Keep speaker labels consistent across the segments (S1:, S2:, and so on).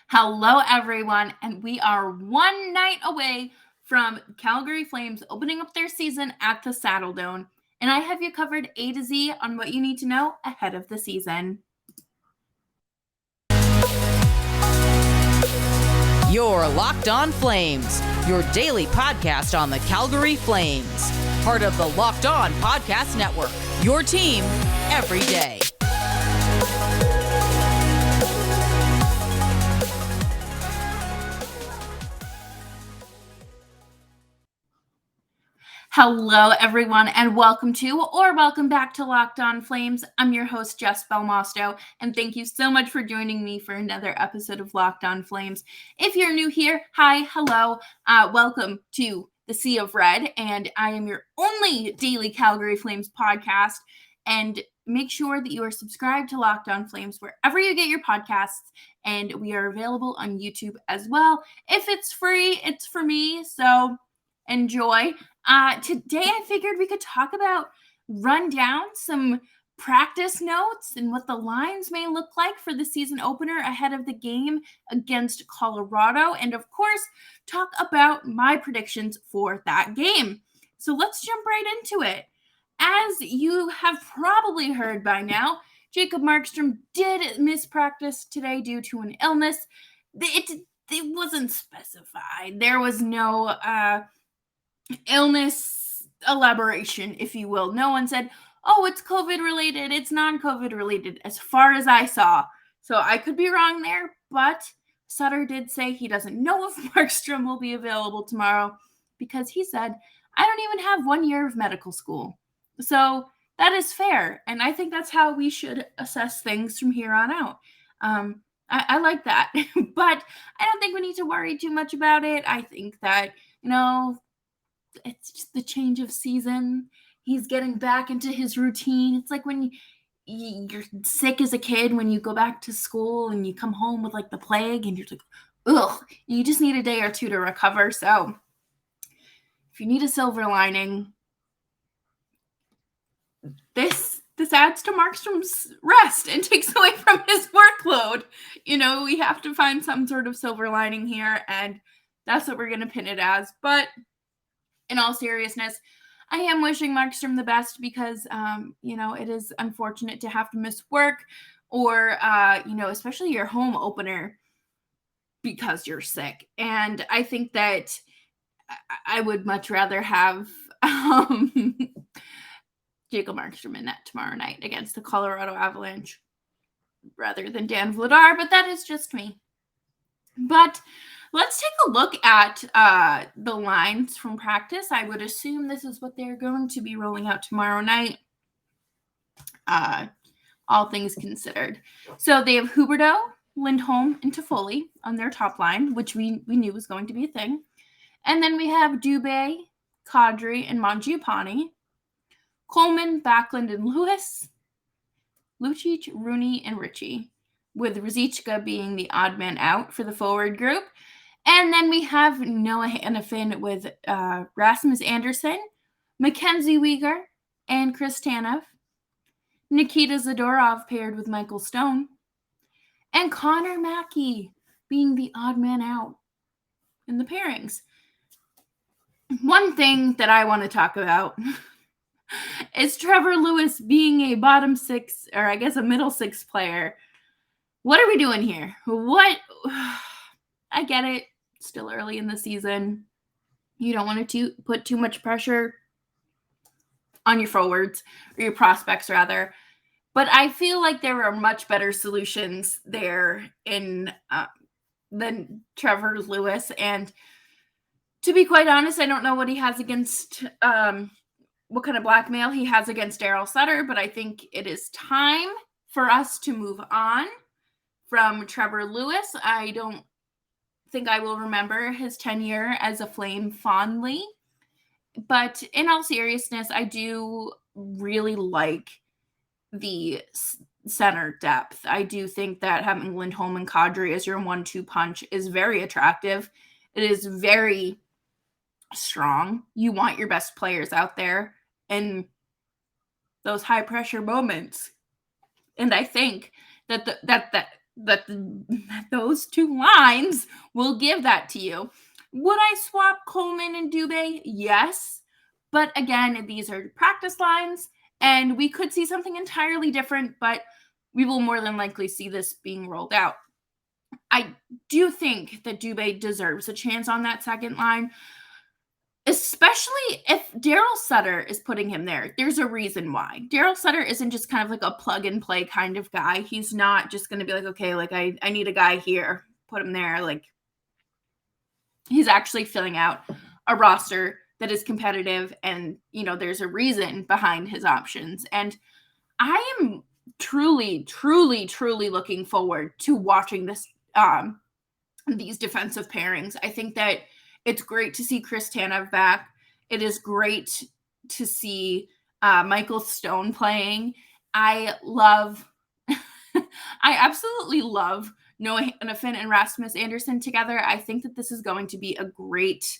S1: Hello, everyone, and we are one night away from Calgary Flames opening up their season at the Saddledome, and I have you covered A to Z on what you need to know ahead of the season.
S2: You're Locked On Flames, your daily podcast on the Calgary Flames. Part of the Locked On Podcast Network, your team every day.
S1: Hello, everyone, and welcome back to Locked On Flames. I'm your host, Jess Belmosto, and thank you so much for joining me for another episode of Locked On Flames. If you're new here, hi, hello, welcome to the Sea of Red, and I am your only daily Calgary Flames podcast. And make sure that you are subscribed to Locked On Flames wherever you get your podcasts, and we are available on YouTube as well. If it's free, it's for me, so enjoy. Today I figured we could talk about, run down some practice notes and what the lines may look like for the season opener ahead of the game against Colorado, and of course, talk about my predictions for that game. So let's jump right into it. As you have probably heard by now, Jacob Markstrom did miss practice today due to an illness. It wasn't specified. There was no illness elaboration, if you will. No one said, oh, it's COVID related, it's non-COVID related, as far as I saw. So I could be wrong there, but Sutter did say he doesn't know if Markstrom will be available tomorrow because he said, I don't even have 1 year of medical school. So that is fair, and I think that's how we should assess things from here on out. I like that, but I don't think we need to worry too much about it. I think that, it's just the change of season. He's getting back into his routine. It's like when you're sick as a kid, when you go back to school and you come home with like the plague and you're like, ugh, you just need a day or two to recover. So if you need a silver lining, this adds to Markstrom's rest and takes away from his workload. We have to find some sort of silver lining here, and that's what we're going to pin it as. But in all seriousness, I am wishing Markstrom the best because, it is unfortunate to have to miss work or, especially your home opener because you're sick. And I think that I would much rather have Jacob Markstrom in net tomorrow night against the Colorado Avalanche rather than Dan Vladar, but that is just me. But let's take a look at the lines from practice. I would assume this is what they're going to be rolling out tomorrow night, all things considered. So they have Huberdeau, Lindholm, and Toffoli on their top line, which we knew was going to be a thing. And then we have Dubé, Kadri, and Mangiapane, Coleman, Backlund, and Lewis, Lucic, Rooney, and Ritchie, with Ruzicka being the odd man out for the forward group. And then we have Noah Hanifin with Rasmus Andersson, Mackenzie Weegar, and Chris Tanev, Nikita Zadorov paired with Michael Stone, and Connor Mackey being the odd man out in the pairings. One thing that I want to talk about is Trevor Lewis being a bottom six, or I guess a middle six player. What are we doing here? I get it. It's still early in the season. You don't want to put too much pressure on your forwards, or your prospects rather. But I feel like there are much better solutions there than Trevor Lewis. And to be quite honest, I don't know what he has against what kind of blackmail he has against Daryl Sutter, but I think it is time for us to move on from Trevor Lewis. I don't think I will remember his tenure as a Flame fondly, but in all seriousness, I do really like the center depth. I do think that having Lindholm and Kadri as your 1-2 punch is very attractive. It is very strong. You want your best players out there in those high pressure moments. And I think that that those two lines will give that to you. Would I swap Coleman and Dubé? Yes. But again, these are practice lines, and we could see something entirely different, but we will more than likely see this being rolled out. I do think that Dubé deserves a chance on that second line, especially if Daryl Sutter is putting him there. There's a reason why. Daryl Sutter isn't just kind of like a plug and play kind of guy. He's not just going to be like, okay, like I need a guy here, put him there. Like, he's actually filling out a roster that is competitive, and there's a reason behind his options. And I am truly looking forward to watching this these defensive pairings. I think that it's great to see Chris Tanev back. It is great to see Michael Stone playing. I absolutely love Noah Hannafin and Rasmus Anderson together. I think that this is going to be a great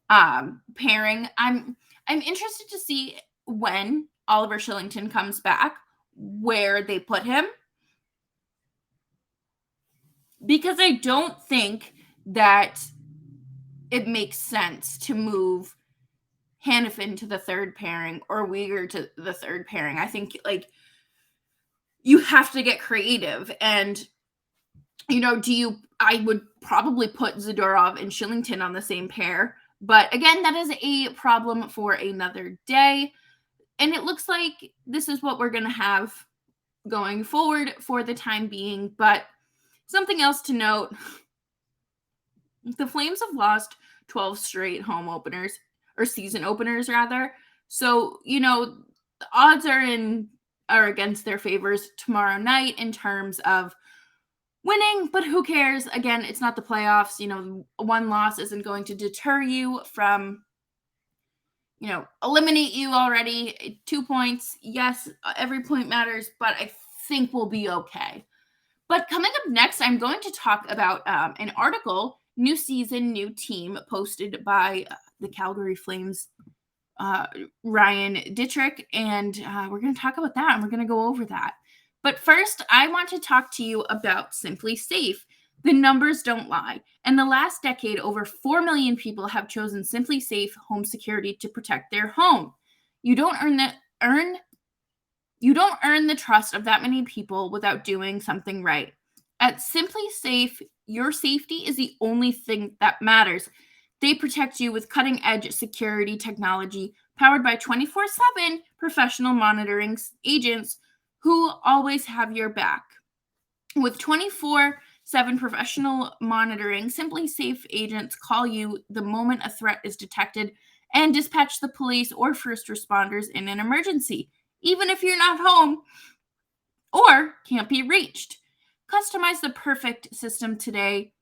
S1: pairing. I'm interested to see when Oliver Shillington comes back, where they put him, because I don't think that it makes sense to move Hannafin to the third pairing or Weegar to the third pairing. I think like you have to get creative, and I would probably put Zadorov and Shillington on the same pair, but again, that is a problem for another day. And it looks like this is what we're going to have going forward for the time being. But something else to note, the Flames have lost 12 straight home openers, or season openers rather. So, the odds are against their favors tomorrow night in terms of winning, but who cares? Again, it's not the playoffs. One loss isn't going to deter you from, eliminate you already. 2 points. Yes, every point matters, but I think we'll be okay. But coming up next, I'm going to talk about an article, New Season, New Team, posted by the Calgary Flames, Ryan Dittrich, and we're going to talk about that, and we're going to go over that. But first, I want to talk to you about SimpliSafe. The numbers don't lie. In the last decade, over 4 million people have chosen SimpliSafe home security to protect their home. You don't earn the trust of that many people without doing something right. At SimpliSafe, your safety is the only thing that matters. They protect you with cutting-edge security technology powered by 24/7 professional monitoring agents who always have your back. With 24/7 professional monitoring, SimpliSafe agents call you the moment a threat is detected and dispatch the police or first responders in an emergency, even if you're not home or can't be reached. Customize the perfect system today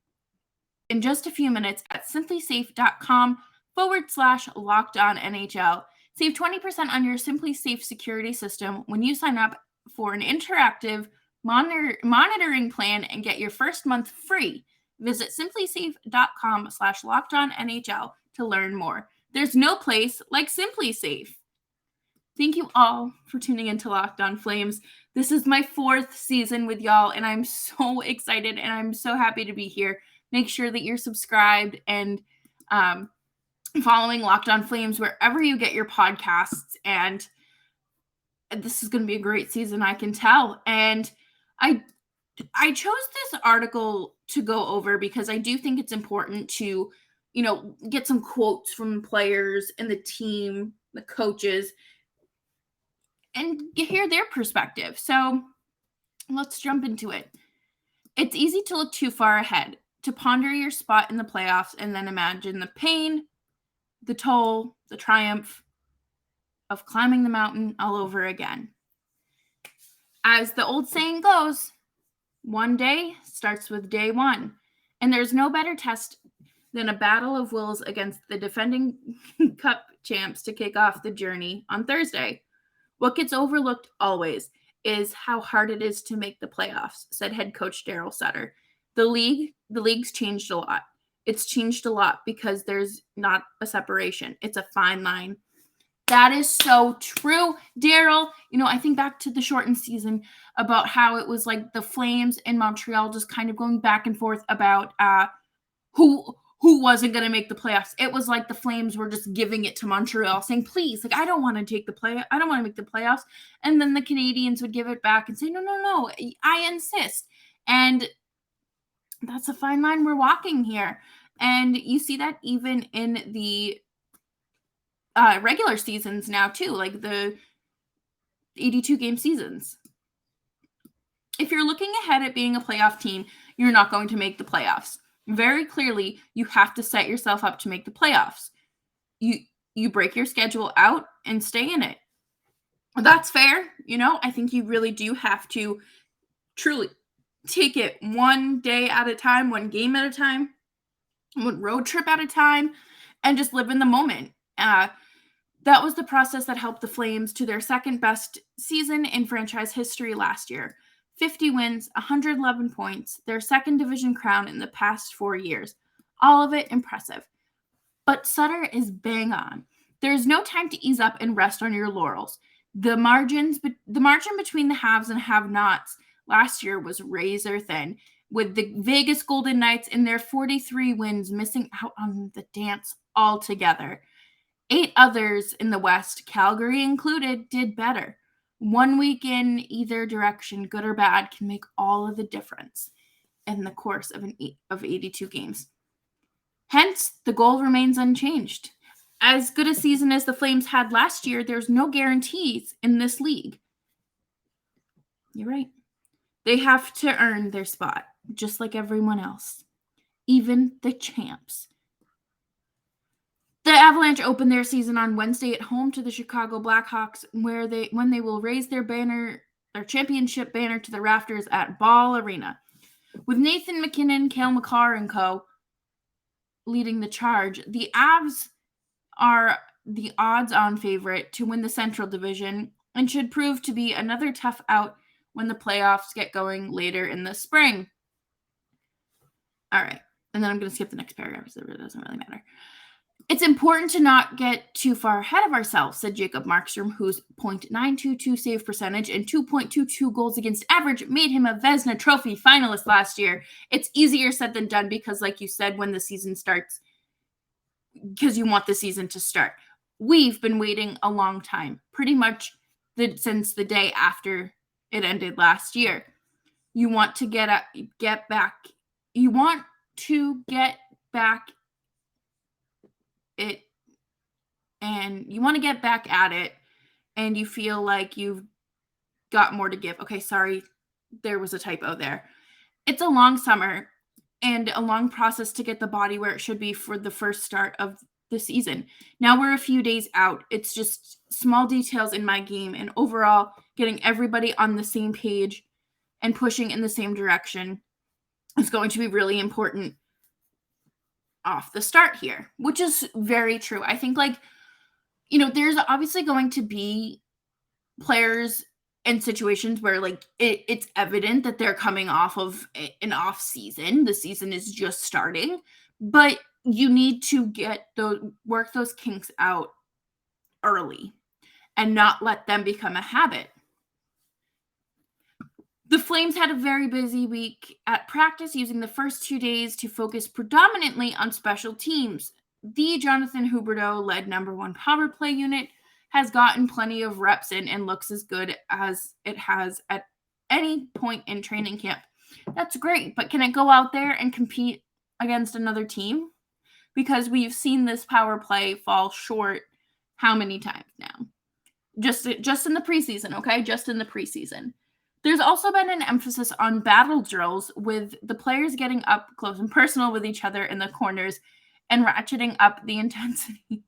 S1: in just a few minutes at simplisafe.com/LockedOnNHL. Save 20% on your SimpliSafe security system when you sign up for an interactive monitoring plan and get your first month free. Visit simplisafe.com/LockedOnNHL to learn more. There's no place like SimpliSafe. Thank you all for tuning into Locked On Flames. This is my 4th season with y'all, and I'm so excited and I'm so happy to be here. Make sure that you're subscribed and following Locked On Flames wherever you get your podcasts. And this is going to be a great season, I can tell. And I chose this article to go over because I do think it's important to, get some quotes from players and the team, the coaches, and hear their perspective. So let's jump into it. It's easy to look too far ahead, to ponder your spot in the playoffs and then imagine the pain, the toll, the triumph of climbing the mountain all over again. As the old saying goes, one day starts with day one, and there's no better test than a battle of wills against the defending Cup champs to kick off the journey on Thursday. What gets overlooked always is how hard it is to make the playoffs, said head coach Daryl Sutter. The league's changed a lot. It's changed a lot because there's not a separation. It's a fine line. That is so true, Daryl. I think back to the shortened season about how it was like the Flames and Montreal just kind of going back and forth about who wasn't going to make the playoffs. It was like the Flames were just giving it to Montreal, saying, please, I don't want to I don't want to make the playoffs. And then the Canadians would give it back and say, no, I insist. And that's a fine line we're walking here. And you see that even in the regular seasons now too, like the 82 game seasons. If you're looking ahead at being a playoff team, you're not going to make the playoffs. Very clearly, you have to set yourself up to make the playoffs. You break your schedule out and stay in it. That's fair. I think you really do have to truly take it one day at a time, one game at a time, one road trip at a time, and just live in the moment. That was the process that helped the Flames to their second best season in franchise history last year. 50 wins, 111 points, their second division crown in the past 4 years. All of it impressive. But Sutter is bang on. There's no time to ease up and rest on your laurels. The margin between the haves and have-nots last year was razor thin, with the Vegas Golden Knights in their 43 wins missing out on the dance altogether. 8 others in the West, Calgary included, did better. 1 week in either direction, good or bad, can make all of the difference in the course of 82 games. Hence, the goal remains unchanged. As good a season as the Flames had last year, there's no guarantees in this league. You're right. They have to earn their spot, just like everyone else, even the champs. The Avalanche opened their season on Wednesday at home to the Chicago Blackhawks, when they will raise their championship banner to the rafters at Ball Arena. With Nathan MacKinnon, Cale Makar, and co. leading the charge, the Avs are the odds-on favorite to win the Central Division and should prove to be another tough out when the playoffs get going later in the spring. All right, and then I'm going to skip the next paragraph because it doesn't really matter. It's important to not get too far ahead of ourselves, said Jacob Markstrom, whose .922 save percentage and 2.22 goals against average made him a Vezina Trophy finalist last year. It's easier said than done because, like you said, when the season starts, because you want the season to start. We've been waiting a long time, pretty much since the day after it ended last year. You want to get back. You want to get back it, and you want to get back at it, and you feel like you've got more to give. Okay, sorry, there was a typo there. It's a long summer and a long process to get the body where it should be for the first start of the season. Now we're a few days out. It's just small details in my game, and overall getting everybody on the same page and pushing in the same direction is going to be really important off the start here, which is very true. I think, there's obviously going to be players in situations where it's evident that they're coming off of an off season. The season is just starting, but you need to work those kinks out early and not let them become a habit. The Flames had a very busy week at practice, using the first 2 days to focus predominantly on special teams. The Jonathan Huberdeau-led number 1 power play unit has gotten plenty of reps in and looks as good as it has at any point in training camp. That's great, but can it go out there and compete against another team? Because we've seen this power play fall short how many times now? Just in the preseason, okay? Just in the preseason. There's also been an emphasis on battle drills, with the players getting up close and personal with each other in the corners and ratcheting up the intensity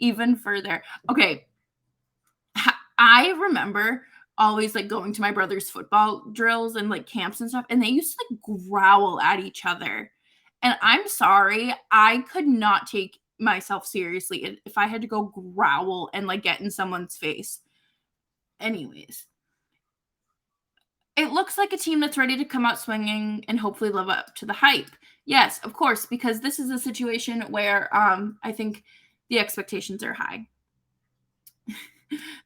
S1: even further. Okay, I remember always going to my brother's football drills and camps and stuff, and they used to growl at each other. And I'm sorry, I could not take myself seriously if I had to go growl and get in someone's face. Anyways. It looks like a team that's ready to come out swinging and hopefully live up to the hype. Yes, of course, because this is a situation where I think the expectations are high.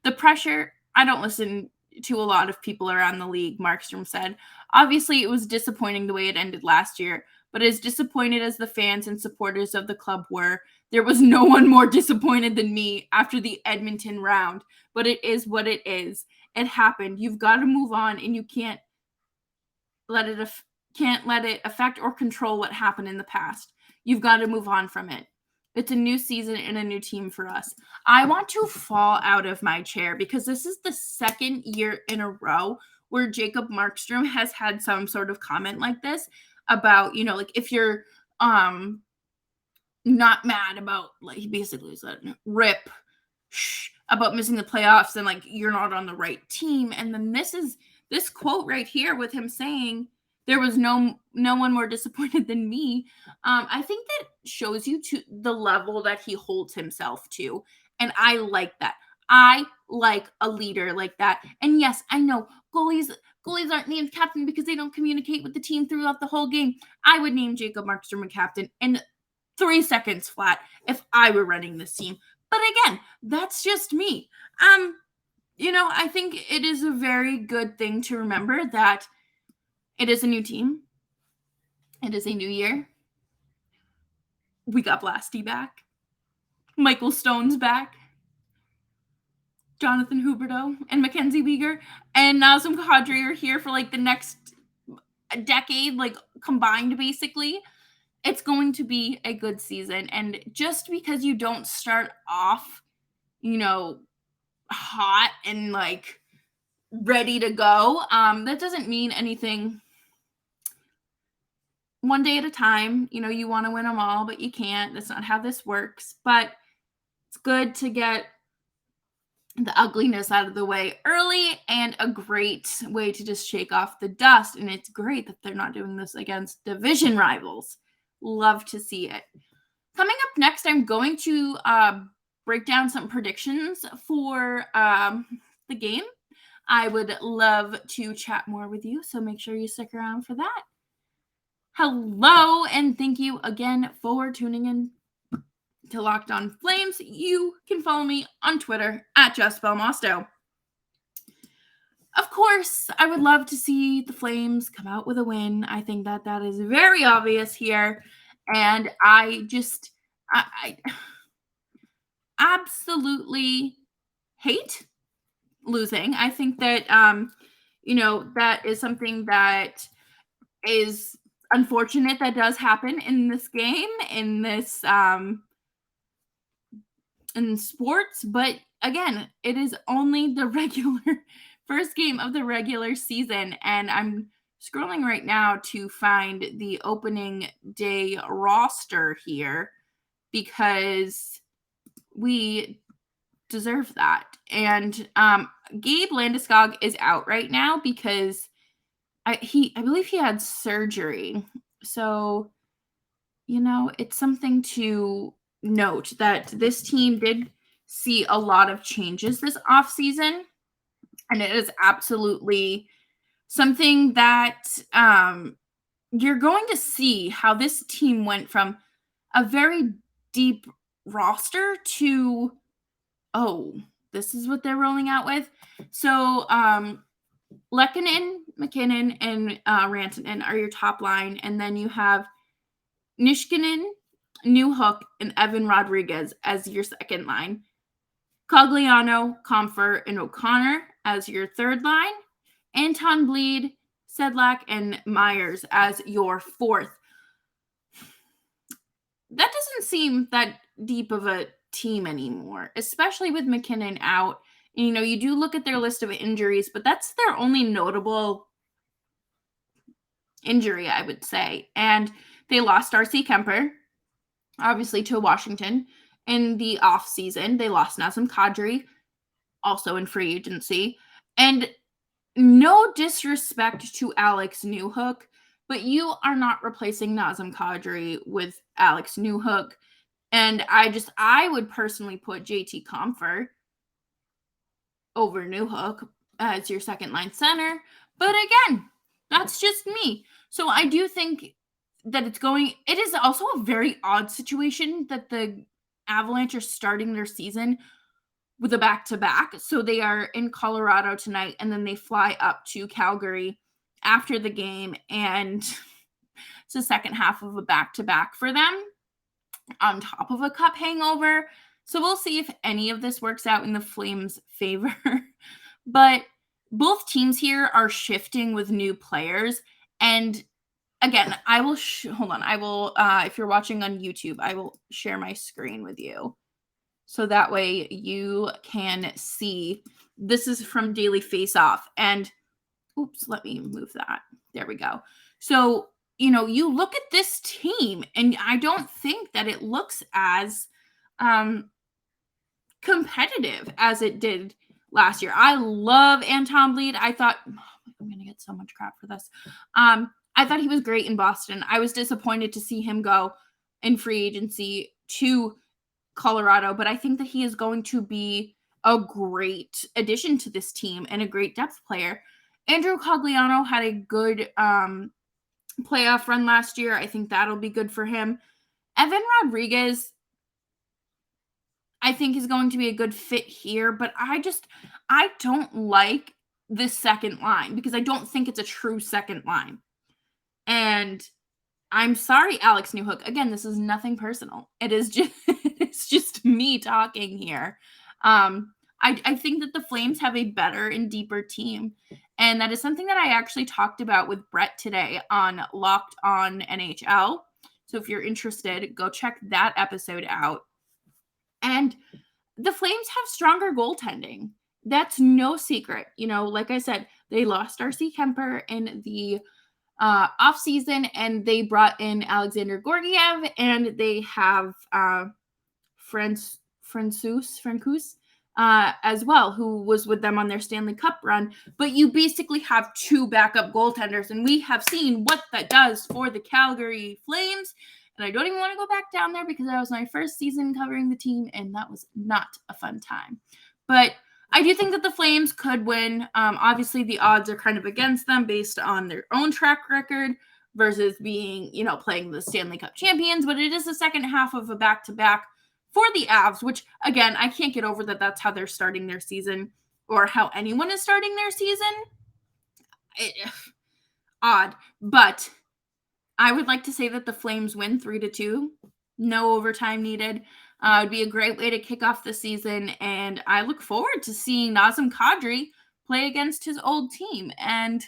S1: The pressure, I don't listen to a lot of people around the league, Markstrom said. Obviously, it was disappointing the way it ended last year, but as disappointed as the fans and supporters of the club were, there was no one more disappointed than me after the Edmonton round. But it is what it is. It happened. You've got to move on, and you can't let it affect or control what happened in the past. You've got to move on from it. It's a new season and a new team for us. I want to fall out of my chair because this is the second year in a row where Jacob Markstrom has had some sort of comment like this about, like if you're not mad about, like, he basically said, rip about missing the playoffs and like you're not on the right team. And then this quote right here with him saying there was no one more disappointed than me. I think that shows you to the level that he holds himself to. And I like that. I like a leader like that. And yes, I know goalies aren't named captain because they don't communicate with the team throughout the whole game. I would name Jacob Markstrom a captain in 3 seconds flat if I were running this team. But again, that's just me. I think it is a very good thing to remember that it is a new team. It is a new year. We got Blasty back. Michael Stone's back. Jonathan Huberdeau and Mackenzie Weegar and Nazem Kadri are here for like the next decade, like combined basically. It's going to be a good season. And just because you don't start off, hot and like ready to go, that doesn't mean anything. One day at a time, you want to win them all, but you can't. That's not how this works. But it's good to get the ugliness out of the way early and a great way to just shake off the dust. And it's great that they're not doing this against division rivals. Love to see it. Coming up next, I'm going to break down some predictions for the game. I would love to chat more with you, so make sure you stick around for that. Hello, and thank you again for tuning in to Locked On Flames. You can follow me on Twitter at JustBelmosto. Of course, I would love to see the Flames come out with a win. I think that is very obvious here. And I absolutely hate losing. I think that, that is something that is unfortunate that does happen in this game, in this, in sports. But again, it is only the first game of the regular season. And I'm scrolling right now to find the opening day roster here because we deserve that. And Gabe Landeskog is out right now because I believe he had surgery. So, it's something to note that this team did see a lot of changes this offseason. And it is absolutely something that you're going to see how this team went from a very deep roster to, this is what they're rolling out with. So Lehkonen, McKinnon, and Rantanen are your top line. And then you have Niskanen, Newhook, and Evan Rodriguez as your second line. Cogliano, Comfort, and O'Connor as your third line. Anton Bleed, Sedlak, and Myers as your fourth. That doesn't seem that deep of a team anymore, especially with McKinnon out. You do look at their list of injuries, but that's their only notable injury, I would say. And they lost Darcy Kemper, obviously, to Washington. In the offseason, they lost Nazem Kadri, also in free agency. And no disrespect to Alex Newhook, but you are not replacing Nazem Kadri with Alex Newhook. And I would personally put JT Comfort over Newhook as your second line center. But again, that's just me. So I do think that it is also a very odd situation that the Avalanche are starting their season with a back-to-back. So they are in Colorado tonight, and then they fly up to Calgary after the game, and it's the second half of a back-to-back for them on top of a cup hangover. So we'll see if any of this works out in the Flames' favor. But both teams here are shifting with new players. And again, I will hold on. I will, if you're watching on YouTube, I will share my screen with you. So that way you can see. This is from Daily Face-Off. And oops, let me move that. There we go. So, you look at this team, and I don't think that it looks as competitive as it did last year. I love Anton Bleed. I thought, I'm going to get so much crap for this. I thought he was great in Boston. I was disappointed to see him go in free agency to Colorado, but I think that he is going to be a great addition to this team and a great depth player. Andrew Cogliano had a good playoff run last year. I think that'll be good for him. Evan Rodriguez, I think, is going to be a good fit here, but I don't like this second line because I don't think it's a true second line. And I'm sorry, Alex Newhook. Again, this is nothing personal. It's just me talking here. I think that the Flames have a better and deeper team. And that is something that I actually talked about with Brett today on Locked On NHL. So if you're interested, go check that episode out. And the Flames have stronger goaltending. That's no secret. Like I said, they lost R.C. Kemper in the offseason, and they brought in Alexander Georgiev, and they have Francouz as well, who was with them on their Stanley Cup run. But you basically have two backup goaltenders, and we have seen what that does for the Calgary Flames. And I don't even want to go back down there because that was my first season covering the team, and that was not a fun time. But I do think that the Flames could win. Obviously, the odds are kind of against them based on their own track record versus being, playing the Stanley Cup champions. But it is the second half of a back-to-back for the Avs, which, again, I can't get over that that's how they're starting their season or how anyone is starting their season. Odd. But I would like to say that the Flames win 3-2. No overtime needed. It would be a great way to kick off the season, and I look forward to seeing Nazem Kadri play against his old team, and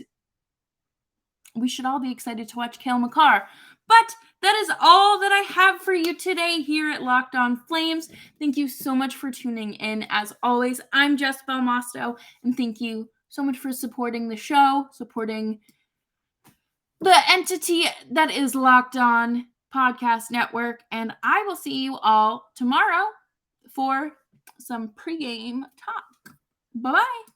S1: we should all be excited to watch Cale Makar. But that is all that I have for you today here at Locked On Flames. Thank you so much for tuning in. As always, I'm Jess Belmosto, and thank you so much for supporting the show, supporting the entity that is Locked On Podcast Network, and I will see you all tomorrow for some pregame talk. Bye-bye.